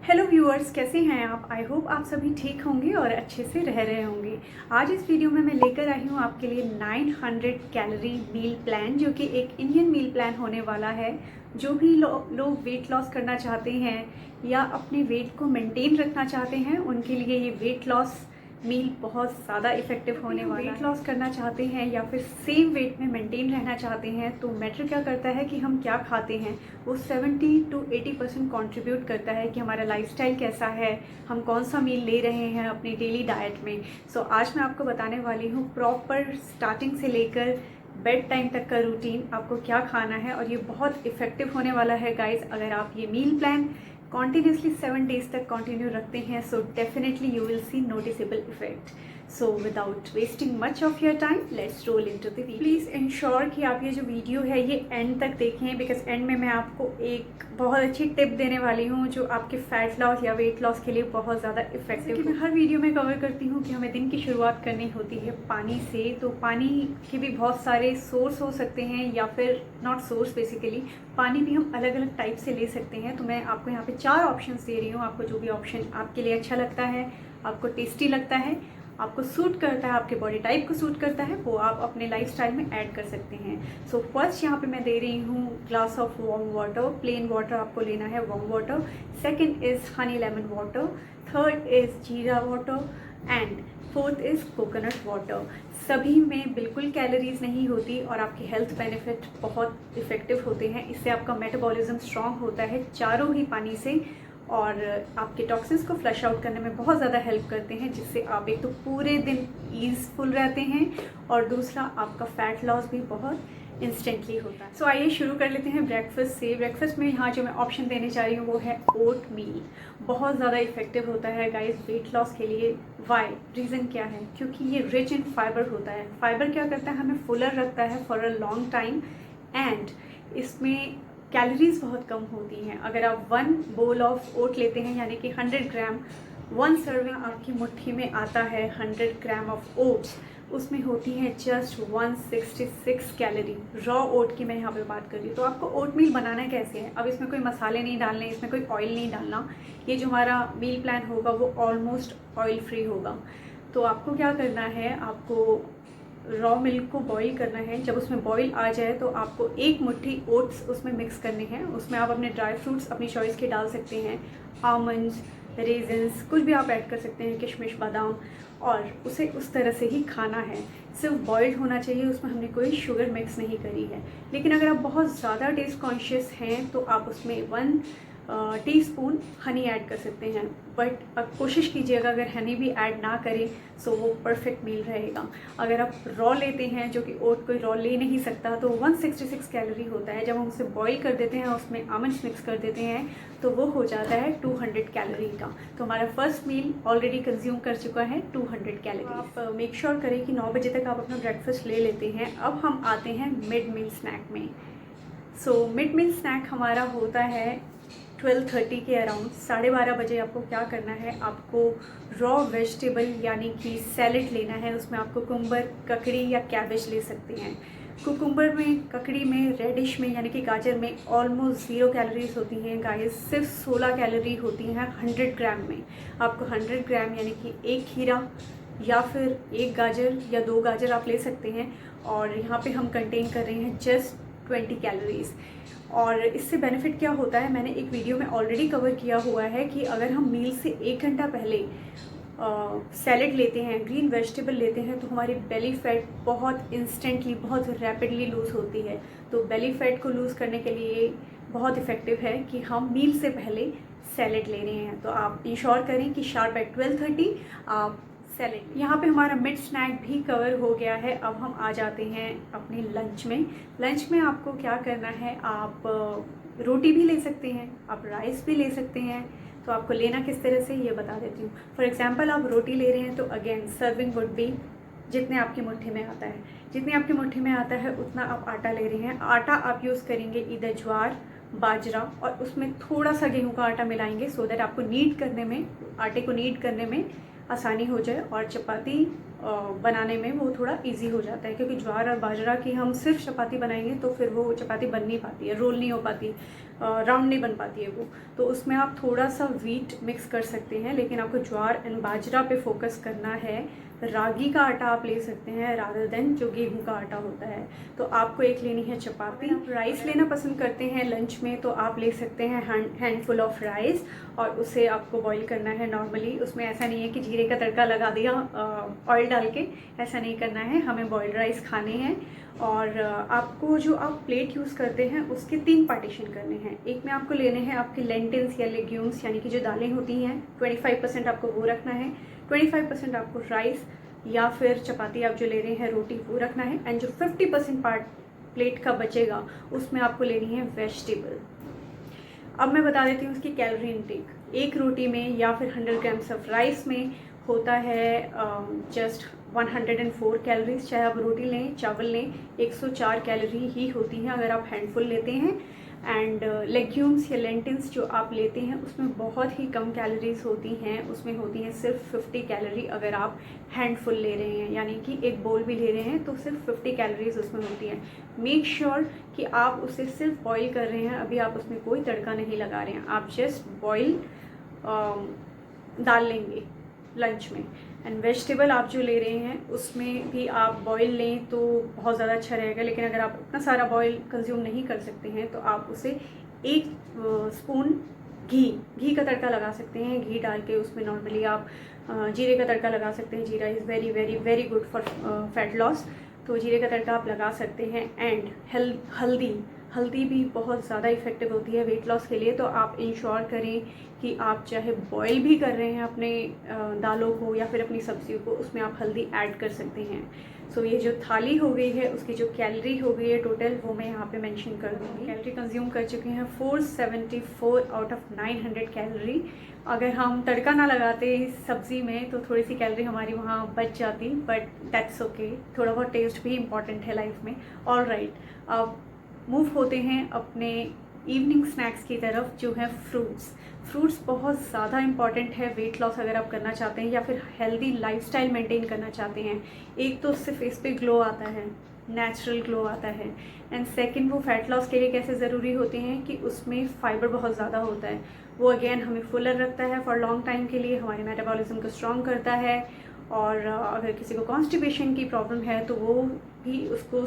Hello viewers, कैसे हैं आप। आई होप आप सभी ठीक होंगे और अच्छे से रह रहे होंगे। आज इस वीडियो में मैं लेकर आई हूँ आपके लिए 900 कैलोरी मील प्लान, जो कि एक इंडियन मील प्लान होने वाला है। जो भी लोग वेट लॉस करना चाहते हैं या अपने वेट को मेंटेन रखना चाहते हैं, उनके लिए ये वेट लॉस मील बहुत ज़्यादा इफेक्टिव होने वाला है। वेट लॉस करना चाहते हैं या फिर सेम वेट में मेंटेन रहना चाहते हैं, तो मैटर क्या करता है कि हम क्या खाते हैं, वो 70 to 80% कॉन्ट्रीब्यूट करता है कि हमारा लाइफस्टाइल कैसा है, हम कौन सा मील ले रहे हैं अपनी डेली डाइट में। सो आज मैं आपको बताने वाली हूँ प्रॉपर स्टार्टिंग से लेकर बेड टाइम तक का रूटीन, आपको क्या खाना है। और ये बहुत इफेक्टिव होने वाला है गाइज। अगर आप ये मील प्लान कॉन्टिन्यूसली 7 डेज तक कंटिन्यू रखते हैं, so definitely you will see noticeable effect. So without wasting much of your time, let's roll into the video. Please ensure कि आप ये जो वीडियो है ये एंड तक देखें, बिकॉज एंड में मैं आपको एक बहुत अच्छी टिप देने वाली हूँ जो आपके फैट लॉस या वेट लॉस के लिए बहुत ज़्यादा इफेक्टिव है। मैं हर वीडियो में कवर करती हूँ कि हमें दिन की शुरुआत करनी होती है पानी से। तो पानी के भी बहुत सारे सोर्स हो सकते हैं, या फिर नॉट सोर्स, बेसिकली पानी भी हम अलग अलग टाइप से ले सकते हैं। तो मैं आपको यहाँ पे 4 ऑप्शंस दे रही हूँ। आपको जो भी ऑप्शन आपके लिए अच्छा लगता है, आपको टेस्टी लगता है, आपको सूट करता है, आपके बॉडी टाइप को सूट करता है, वो आप अपने लाइफस्टाइल में ऐड कर सकते हैं। सो फर्स्ट यहाँ पे मैं दे रही हूँ glass of warm water, plain water आपको लेना है, warm water. Second is honey lemon water, third is jeera water and fourth is coconut water. सभी में बिल्कुल कैलोरीज नहीं होती और आपके हेल्थ बेनिफिट बहुत इफ़ेक्टिव होते हैं। इससे आपका मेटाबॉलिज्म स्ट्रांग होता है चारों ही पानी से, और आपके टॉक्सिन्स को फ्लश आउट करने में बहुत ज़्यादा हेल्प करते हैं, जिससे आप एक तो पूरे दिन ईजफुल रहते हैं और दूसरा आपका फ़ैट लॉस भी बहुत इंस्टेंटली होता है। सो आइए शुरू कर लेते हैं ब्रेकफास्ट से। ब्रेकफास्ट में यहाँ जो मैं ऑप्शन देने जा रही हूँ वो है ओट मील। बहुत ज़्यादा इफेक्टिव होता है गाइस वेट लॉस के लिए। वाई, रीज़न क्या है? क्योंकि ये रिच इन फाइबर होता है। फाइबर क्या करता है, हमें फुलर रखता है for a long time, and इसमें कैलोरीज बहुत कम होती हैं। अगर आप 1 बोल ऑफ ओट लेते हैं, यानी कि 100 ग्राम, 1 सर्विंग आपकी मुट्ठी में आता है 100 ग्राम ऑफ ओट्स, उसमें होती है जस्ट 166 कैलोरी। रॉ ओट की मैं यहाँ पे बात कर रही हूँ। तो आपको ओट मील बनाना कैसे है? अब इसमें कोई मसाले नहीं डालने, इसमें कोई ऑयल नहीं डालना। ये जो हमारा मील प्लान होगा वो ऑलमोस्ट ऑयल फ्री होगा। तो आपको क्या करना है, आपको रॉ मिल्क को बॉईल करना है। जब उसमें बॉईल आ जाए तो आपको 1 मुट्ठी ओट्स उसमें मिक्स करने हैं। उसमें आप अपने ड्राई फ्रूट्स अपनी चॉइस के डाल सकते हैं, आमंड्स, रेजन्स, कुछ भी आप ऐड कर सकते हैं, किशमिश, बादाम, और उसे उस तरह से ही खाना है। सिर्फ बॉइल्ड होना चाहिए, उसमें हमने कोई शुगर मिक्स नहीं करी है। लेकिन अगर आप बहुत ज़्यादा टेस्ट कॉन्शियस हैं तो आप उसमें 1 टीस्पून हनी ऐड कर सकते हैं। बट अब कोशिश कीजिएगा अगर हनी भी ऐड ना करें सो वो परफेक्ट मील रहेगा। अगर आप रॉ लेते हैं, जो कि ओट कोई रॉ ले नहीं सकता, तो 166 कैलोरी होता है। जब हम उसे बॉईल कर देते हैं, उसमें आमंड्स मिक्स कर देते हैं, तो वो हो जाता है 200 कैलोरी का। तो हमारा फर्स्ट मील ऑलरेडी कंज्यूम कर चुका है 200 कैलोरी। आप मेक श्योर करें कि 9 बजे तक आप अपना ब्रेकफास्ट ले लेते हैं। अब हम आते हैं मिड मील स्नैक में। सो मिड मील स्नैक हमारा होता है 12:30 के अराउंड, 12:30 बजे। आपको क्या करना है, आपको रॉ वेजिटेबल यानी कि सैलेड लेना है। उसमें आप कुकुम्बर, ककड़ी या कैबेज ले सकते हैं। कुकुम्बर में, ककड़ी में, रेडिश में यानी कि गाजर में ऑलमोस्ट 0 कैलोरीज होती हैं गाइस। सिर्फ 16 कैलोरी होती हैं 100 ग्राम में। आपको 100 ग्राम यानी कि 1 खीरा या फिर 1 गाजर या 2 गाजर आप ले सकते हैं। और यहाँ पे हम कंटेन कर रहे हैं जस्ट 20 कैलोरीज। और इससे बेनिफिट क्या होता है, मैंने एक वीडियो में ऑलरेडी कवर किया हुआ है कि अगर हम मील से 1 घंटा पहले सैलेड लेते हैं, ग्रीन वेजिटेबल लेते हैं, तो हमारी बेली फैट बहुत इंस्टेंटली, बहुत रैपिडली लूज़ होती है। तो बेली फैट को लूज़ करने के लिए बहुत इफ़ेक्टिव है कि हम मील से पहले सैलेड ले रहे हैं। तो आप इंश्योर करें कि शार्प एट 12:30 आप सैलेड। यहाँ पे हमारा मिड स्नैक भी कवर हो गया है। अब हम आ जाते हैं अपने लंच में। लंच में आपको क्या करना है, आप रोटी भी ले सकते हैं, आप राइस भी ले सकते हैं। तो आपको लेना किस तरह से ये बता देती हूँ। फॉर एग्जांपल आप रोटी ले रहे हैं तो अगेन सर्विंग वुड बी जितने आपकी मुट्ठी में आता है, जितने आपकी मुट्ठी में आता है उतना आप आटा ले रहे हैं। आटा आप यूज़ करेंगे इधर ज्वार, बाजरा, और उसमें थोड़ा सा गेहूं का आटा मिलाएंगे, सो दैट आपको नीड करने में, आटे को नीड करने में आसानी हो जाए। और चपाती बनाने में वो थोड़ा इजी हो जाता है, क्योंकि ज्वार और बाजरा की हम सिर्फ चपाती बनाएंगे तो फिर वो चपाती बन नहीं पाती है, रोल नहीं हो पाती, राउंड नहीं बन पाती है वो। तो उसमें आप थोड़ा सा वीट मिक्स कर सकते हैं, लेकिन आपको ज्वार एंड बाजरा पे फोकस करना है। रागी का आटा आप ले सकते हैं रादर देन जो गेहूं का आटा होता है। तो आपको एक लेनी है चपाती। आप राइस लेना पसंद करते हैं लंच में तो आप ले सकते हैं हैंडफुल ऑफ राइस, और उसे आपको बॉईल करना है नॉर्मली। उसमें ऐसा नहीं है कि जीरे का तड़का लगा दिया ऑयल डाल के, ऐसा नहीं करना है। हमें बॉइल्ड राइस खाने हैं। और आपको जो आप प्लेट यूज़ करते हैं उसके 3 पार्टीशन करने हैं। एक में आपको लेने हैं आपके लेंटिल्स या लेग्यूम्स, यानी कि जो दालें होती हैं, 25% आपको वो रखना है, 25% आपको राइस या फिर चपाती आप जो ले रहे हैं रोटी वो रखना है, एंड जो 50% पार्ट प्लेट का बचेगा उसमें आपको लेनी है वेजिटेबल। अब मैं बता देती हूँ उसकी कैलोरी इनटेक। एक रोटी में या फिर 100 ग्राम्स ऑफ राइस में होता है जस्ट 104 कैलोरीज। चाहे आप रोटी लें चावल लें, 104 कैलोरी ही होती हैं अगर आप हैंडफुल लेते हैं। एंड लेग्यूम्स या लेंटिल्स जो आप लेते हैं उसमें बहुत ही कम कैलोरीज होती हैं, उसमें होती हैं सिर्फ 50 कैलोरी अगर आप हैंडफुल ले रहे हैं, यानी कि एक बोल भी ले रहे हैं तो सिर्फ 50 कैलोरीज उसमें होती हैं। मेक श्योर कि आप उसे सिर्फ बॉईल कर रहे हैं, अभी आप उसमें कोई तड़का नहीं लगा रहे हैं, आप जस्ट बॉईल डाल लेंगे लंच में। एंड वेजिटेबल आप जो ले रहे हैं उसमें भी आप बॉईल लें तो बहुत ज़्यादा अच्छा रहेगा, लेकिन अगर आप इतना सारा बॉईल कंज्यूम नहीं कर सकते हैं तो आप उसे 1 स्पून घी का तड़का लगा सकते हैं। घी डाल के उसमें नॉर्मली आप जीरे का तड़का लगा सकते हैं। जीरा is very very very good for fat loss, तो जीरे का तड़का आप लगा सकते हैं। एंड हल्दी भी बहुत ज़्यादा इफेक्टिव होती है वेट लॉस के लिए, तो आप इंश्योर करें कि आप चाहे बॉईल भी कर रहे हैं अपने दालों को या फिर अपनी सब्जियों को, उसमें आप हल्दी ऐड कर सकते हैं। सो ये जो थाली हो गई है उसकी जो कैलोरी हो गई है टोटल, वो मैं यहाँ पे मेंशन कर दूँगी। कैलोरी कंज्यूम कर चुके हैं 474 आउट ऑफ 900 कैलोरी। अगर हम तड़का ना लगाते सब्ज़ी में तो थोड़ी सी कैलोरी हमारी वहाँ बच जाती, बट दैट्स ओके, थोड़ा बहुत टेस्ट भी इम्पॉर्टेंट है लाइफ में। ऑल राइट, अब मूव होते हैं अपने इवनिंग स्नैक्स की तरफ, जो है फ्रूट्स बहुत ज़्यादा इंपॉर्टेंट है वेट लॉस अगर आप करना चाहते हैं या फिर हेल्दी लाइफस्टाइल मेंटेन करना चाहते हैं। एक तो उससे फेस पे ग्लो आता है, नेचुरल ग्लो आता है, एंड सेकंड वो फैट लॉस के लिए कैसे ज़रूरी होते हैं कि उसमें फाइबर बहुत ज़्यादा होता है। वो अगेन हमें फुलर रखता है फॉर लॉन्ग टाइम के लिए, हमारे मेटाबॉलिज्म को स्ट्रॉन्ग करता है। और अगर किसी को कॉन्स्टिपेशन की प्रॉब्लम है तो वो भी उसको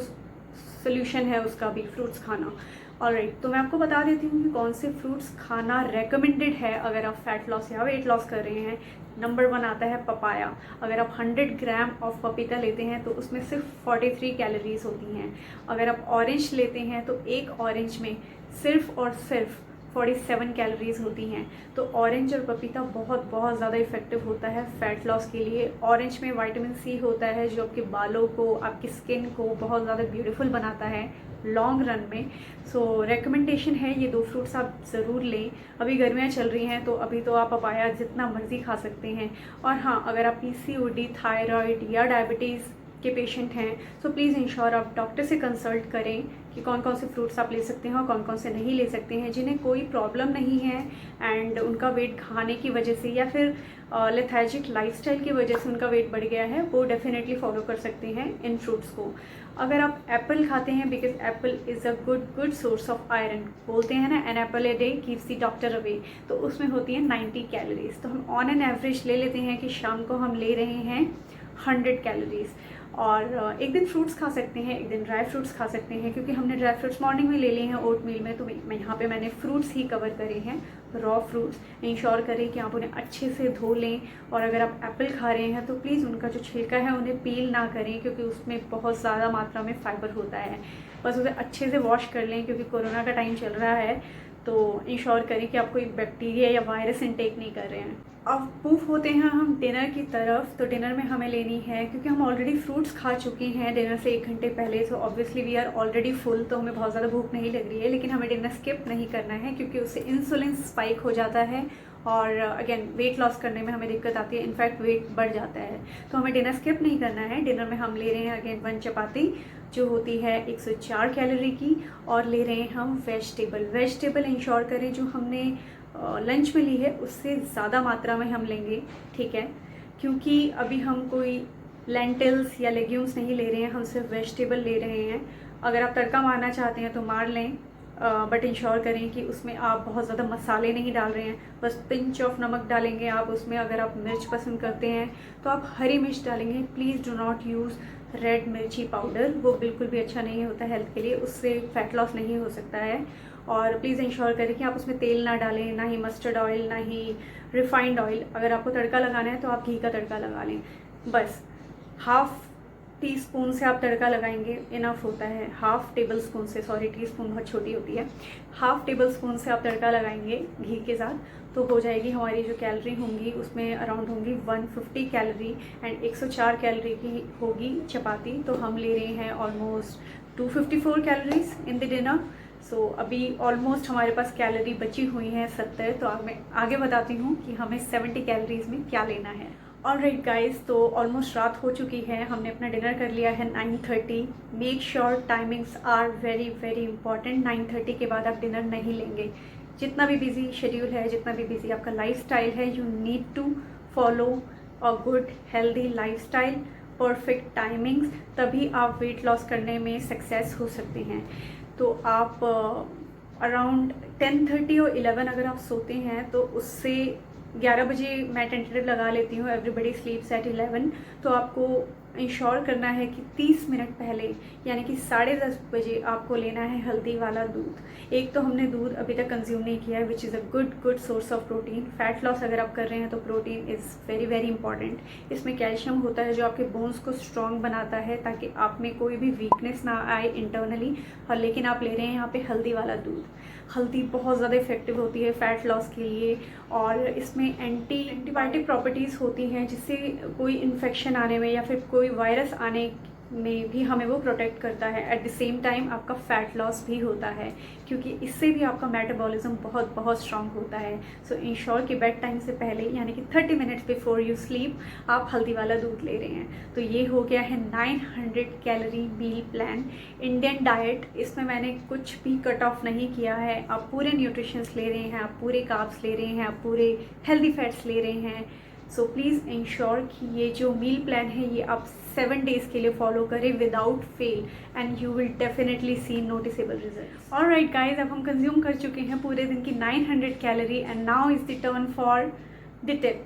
सोल्यूशन है उसका भी फ्रूट्स खाना। ऑलराइट, तो मैं आपको बता देती हूँ कि कौन से फ्रूट्स खाना रेकमेंडेड है अगर आप फैट लॉस या वेट लॉस कर रहे हैं। नंबर 1 आता है पपाया। अगर आप 100 ग्राम ऑफ पपीता लेते हैं तो उसमें सिर्फ 43 कैलोरीज होती हैं। अगर आप ऑरेंज लेते हैं तो एक ऑरेंज में सिर्फ और सिर्फ 47 कैलोरीज होती हैं। तो ऑरेंज और पपीता बहुत ज़्यादा इफेक्टिव होता है फ़ैट लॉस के लिए। ऑरेंज में विटामिन सी होता है जो आपके बालों को, आपकी स्किन को बहुत ज़्यादा ब्यूटीफुल बनाता है लॉन्ग रन में। सो रेकमेंडेशन है ये 2 फ्रूट्स आप ज़रूर लें। अभी गर्मियाँ चल रही हैं तो अभी तो आप पपाया जितना मर्जी खा सकते हैं। और हाँ, अगर आप पीसीओडी, थायराइड या डायबिटीज़ के पेशेंट हैं तो प्लीज़ इंश्योर आप डॉक्टर से कंसल्ट करें कि कौन कौन से फ्रूट्स आप ले सकते हैं और कौन कौन से नहीं ले सकते हैं। जिन्हें कोई प्रॉब्लम नहीं है एंड उनका वेट खाने की वजह से या फिर लेथार्जिक लाइफस्टाइल की वजह से उनका वेट बढ़ गया है, वो डेफिनेटली फॉलो कर सकते हैं इन फ्रूट्स को। अगर आप एप्पल खाते हैं, because apple is a good source of iron, बोलते हैं ना an apple a day keeps the doctor away, तो उसमें होती है 90 कैलोरीज। तो हम ऑन एन एवरेज ले लेते हैं कि शाम को हम ले रहे हैं 100 कैलोरीज। और एक दिन फ्रूट्स खा सकते हैं, एक दिन ड्राई फ्रूट्स खा सकते हैं, क्योंकि हमने ड्राई फ्रूट्स मॉर्निंग में ले लिए हैं ओट मील में, तो मैं यहाँ पे मैंने फ्रूट्स ही कवर करे हैं, रॉ फ्रूट्स। इंश्योर करें कि आप उन्हें अच्छे से धो लें। और अगर आप एप्पल खा रहे हैं तो प्लीज़ उनका जो छिलका है उन्हें पील ना करें, क्योंकि उसमें बहुत ज़्यादा मात्रा में फाइबर होता है। बस उसे अच्छे से वॉश कर लें, क्योंकि कोरोना का टाइम चल रहा है, तो इंश्योर करें कि आप कोई बैक्टीरिया या वायरस इनटेक नहीं कर रहे हैं। अब मूव होते हैं हम डिनर की तरफ। तो डिनर में हमें लेनी है, क्योंकि हम ऑलरेडी फ्रूट्स खा चुके हैं डिनर से 1 घंटे पहले, तो obviously we are already full, तो हमें बहुत ज़्यादा भूख नहीं लग रही है। लेकिन हमें डिनर स्किप नहीं करना है, क्योंकि उससे इंसुलिन स्पाइक हो जाता है और अगेन वेट लॉस करने में हमें दिक्कत आती है, इनफैक्ट वेट बढ़ जाता है। तो हमें डिनर स्किप नहीं करना है। डिनर में हम ले रहे हैं अगेन 1 चपाती जो होती है 104 कैलोरी की, और ले रहे हैं हम वेजिटेबल इंश्योर करें जो हमने लंच में ली है उससे ज़्यादा मात्रा में हम लेंगे, ठीक है, क्योंकि अभी हम कोई लेंटिल्स या लेग्यूम्स नहीं ले रहे हैं, हम सिर्फ वेजिटेबल ले रहे हैं। अगर आप तड़का मारना चाहते हैं तो मार लें, बट इंश्योर करें कि उसमें आप बहुत ज़्यादा मसाले नहीं डाल रहे हैं। बस पिंच ऑफ नमक डालेंगे आप उसमें। अगर आप मिर्च पसंद करते हैं तो आप हरी मिर्च डालेंगे। Please do not use red मिर्ची पाउडर, वो बिल्कुल भी अच्छा नहीं होता हेल्थ के लिए, उससे फैट लॉस नहीं हो सकता है। और प्लीज़ इंश्योर करें कि आप उसमें तेल ना डालें, ना ही मस्टर्ड ऑयल, ना ही रिफाइंड ऑयल। अगर आपको तड़का लगाना है तो आप घी का तड़का लगा लें। बस हाफ़ टी स्पून से आप तड़का लगाएंगे, इनफ होता है। हाफ़ टेबल स्पून से, सॉरी टी स्पून बहुत छोटी होती है, हाफ़ टेबल स्पून से आप तड़का लगाएंगे घी के साथ, तो हो जाएगी हमारी जो कैलोरी होंगी उसमें अराउंड होंगी 150 कैलोरी एंड 104 कैलोरी की होगी चपाती। तो हम ले रहे हैं almost 254 calories in the dinner. So अभी ऑलमोस्ट हमारे पास कैलोरी बची हुई हैं 70। तो अब मैं आगे बताती हूँ कि हमें 70 कैलोरीज में क्या लेना है। ऑलराइट गाइस, तो ऑलमोस्ट रात हो चुकी है, हमने अपना डिनर कर लिया है 9:30। Make sure timings are very very important. 9:30 के बाद आप डिनर नहीं लेंगे। जितना भी बिजी शेड्यूल है, जितना भी बिजी आपका लाइफस्टाइल है, you need to follow a good healthy lifestyle, perfect timings, तभी आप वेट लॉस करने में सक्सेस हो सकते हैं। तो आप अराउंड 10:30 और 11 अगर आप सोते हैं तो उससे 11 बजे मैं टेंटेटिव लगा लेती हूँ, एवरीबडी स्लीप्स एट 11। तो आपको इंश्योर करना है कि 30 मिनट पहले यानी कि 10:30 बजे आपको लेना है हल्दी वाला दूध। एक तो हमने दूध अभी तक कंज्यूम नहीं किया है, which is a good source of protein. Fat loss अगर आप कर रहे हैं तो protein is very very important. इसमें कैल्शियम होता है जो आपके बोन्स को स्ट्रॉन्ग बनाता है ताकि आप में कोई भी वीकनेस ना आए इंटरनली। और लेकिन आप ले रहे हैं यहाँ पे हल्दी वाला दूध। हल्दी बहुत ज़्यादा इफेक्टिव होती है फ़ैट लॉस के लिए, और इसमें एंटीबायोटिक प्रॉपर्टीज़ होती हैं जिससे कोई इन्फेक्शन आने में या फिर कोई वायरस आने में भी हमें वो प्रोटेक्ट करता है। एट द सेम टाइम आपका फ़ैट लॉस भी होता है क्योंकि इससे भी आपका मेटाबॉलिज्म बहुत स्ट्रांग होता है। सो इंश्योर कि बेड टाइम से पहले यानी कि 30 मिनट्स बिफोर यू स्लीप आप हल्दी वाला दूध ले रहे हैं। तो ये हो गया है 900 calorie meal plan, Indian diet. इसमें मैंने कुछ भी कट ऑफ नहीं किया है। आप पूरे न्यूट्रिशंस ले रहे हैं, आप पूरे कार्ब्स ले रहे हैं, आप पूरे हेल्दी फैट्स ले रहे हैं। सो प्लीज़ इंश्योर कि ये जो मील प्लान है ये आप 7 डेज़ के लिए फॉलो करें without fail, and you will definitely see noticeable result. Alright guys, अब हम कंज्यूम कर चुके हैं पूरे दिन की 900 calorie, and now is the turn for the tip.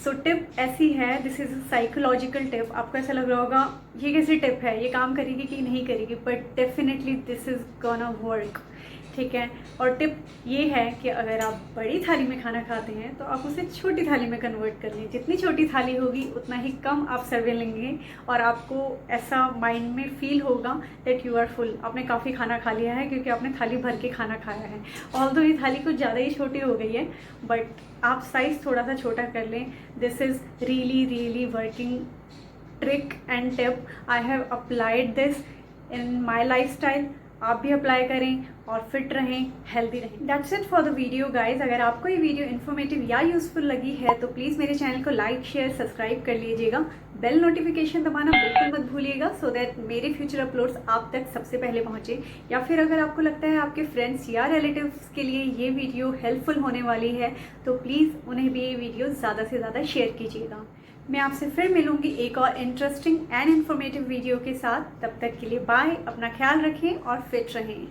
So tip ऐसी है, this is a psychological tip. आपको ऐसा लग रहा होगा ये कैसी टिप है, ये काम करेगी कि नहीं करेगी, but definitely this is gonna work, ठीक है। और टिप ये है कि अगर आप बड़ी थाली में खाना खाते हैं तो आप उसे छोटी थाली में कन्वर्ट कर लें। जितनी छोटी थाली होगी उतना ही कम आप सर्वे लेंगे और आपको ऐसा माइंड में फील होगा दैट यू आर फुल, आपने काफ़ी खाना खा लिया है क्योंकि आपने थाली भर के खाना खाया है। ऑल्दो ये थाली कुछ ज़्यादा ही छोटी हो गई है, बट आप साइज़ थोड़ा सा छोटा कर लें। This is really working trick and tip. I have applied this in my life style. आप भी अप्लाई करें और फिट रहें, हेल्दी रहें। That's it for the video guys. अगर आपको ये वीडियो इन्फॉर्मेटिव या यूजफुल लगी है तो प्लीज़ मेरे चैनल को लाइक शेयर सब्सक्राइब कर लीजिएगा। बेल नोटिफिकेशन दबाना बिल्कुल मत भूलिएगा सो दैट मेरे फ्यूचर अपलोड्स आप तक सबसे पहले पहुँचे। या फिर अगर आपको लगता है आपके फ्रेंड्स या रिलेटिव्स के लिए ये वीडियो हेल्पफुल होने वाली है तो प्लीज़ उन्हें भी ये वीडियो ज़्यादा से ज़्यादा शेयर कीजिएगा। मैं आपसे फिर मिलूंगी एक और इंटरेस्टिंग एंड इन्फॉर्मेटिव वीडियो के साथ। तब तक के लिए बाय, अपना ख्याल रखें और फिट रहें।